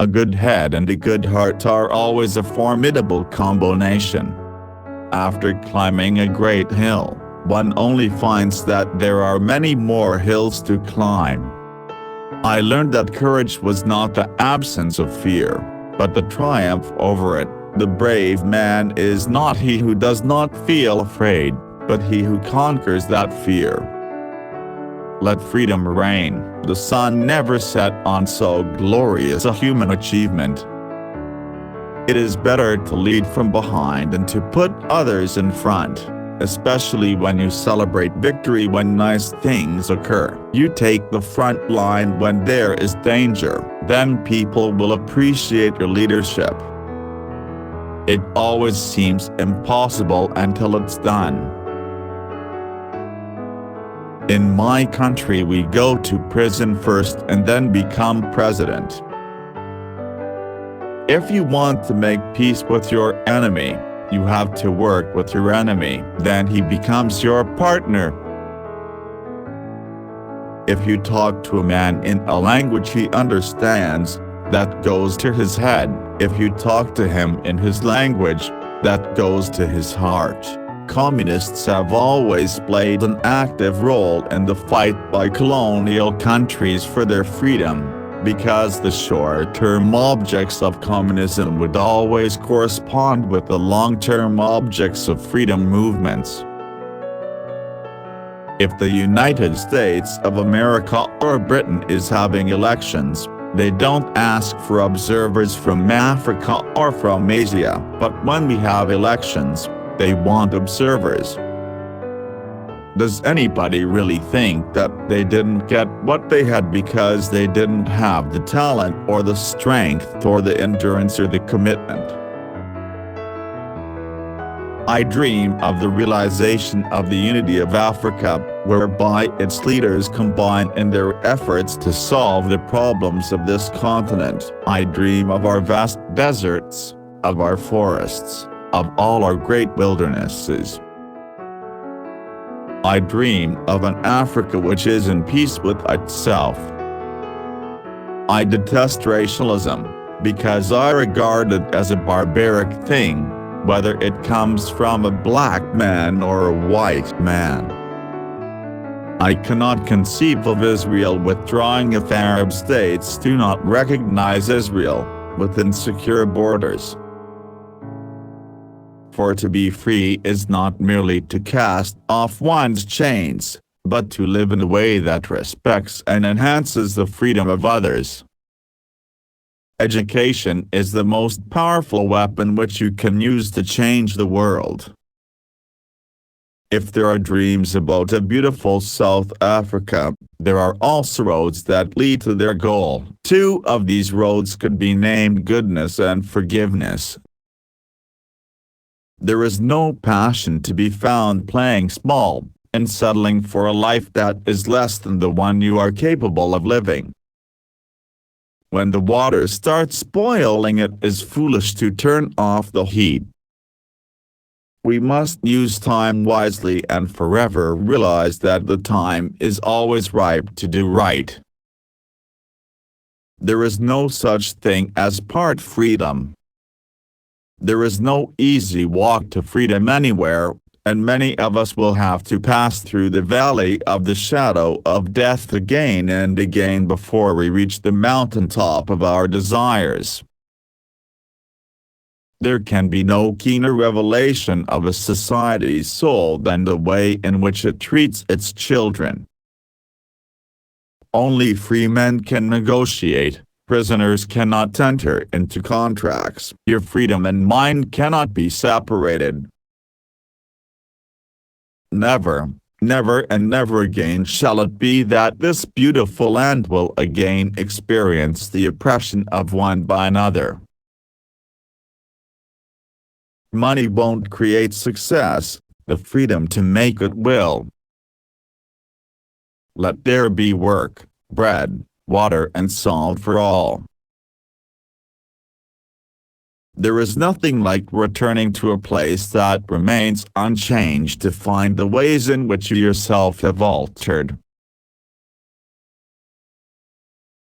A good head and a good heart are always a formidable combination. After climbing a great hill, one only finds that there are many more hills to climb. I learned that courage was not the absence of fear, but the triumph over it. The brave man is not he who does not feel afraid, but he who conquers that fear. Let freedom reign. The sun never set on so glorious a human achievement. It is better to lead from behind than to put others in front, especially when you celebrate victory when nice things occur. You take the front line when there is danger, then people will appreciate your leadership. It always seems impossible until it's done. In my country we go to prison first and then become president. If you want to make peace with your enemy, you have to work with your enemy, then he becomes your partner. If you talk to a man in a language he understands, that goes to his head. If you talk to him in his language, that goes to his heart. Communists have always played an active role in the fight by colonial countries for their freedom, because the short-term objects of communism would always correspond with the long-term objects of freedom movements. If the United States of America or Britain is having elections, they don't ask for observers from Africa or from Asia, but when we have elections, they want observers. Does anybody really think that they didn't get what they had because they didn't have the talent or the strength or the endurance or the commitment? I dream of the realization of the unity of Africa, whereby its leaders combine in their efforts to solve the problems of this continent. I dream of our vast deserts, of our forests, of all our great wildernesses. I dream of an Africa which is in peace with itself. I detest racialism, because I regard it as a barbaric thing, whether it comes from a black man or a white man. I cannot conceive of Israel withdrawing if Arab states do not recognize Israel, with insecure borders. For to be free is not merely to cast off one's chains, but to live in a way that respects and enhances the freedom of others. Education is the most powerful weapon which you can use to change the world. If there are dreams about a beautiful South Africa, there are also roads that lead to their goal. Two of these roads could be named goodness and forgiveness. There is no passion to be found playing small, and settling for a life that is less than the one you are capable of living. When the water starts boiling, it is foolish to turn off the heat. We must use time wisely and forever realize that the time is always ripe to do right. There is no such thing as part freedom. There is no easy walk to freedom anywhere, and many of us will have to pass through the valley of the shadow of death again and again before we reach the mountaintop of our desires. There can be no keener revelation of a society's soul than the way in which it treats its children. Only free men can negotiate. Prisoners cannot enter into contracts. Your freedom and mine cannot be separated. Never, never and never again shall it be that this beautiful land will again experience the oppression of one by another. Money won't create success, the freedom to make it will. Let there be work, bread, water and salt for all. There is nothing like returning to a place that remains unchanged to find the ways in which you yourself have altered.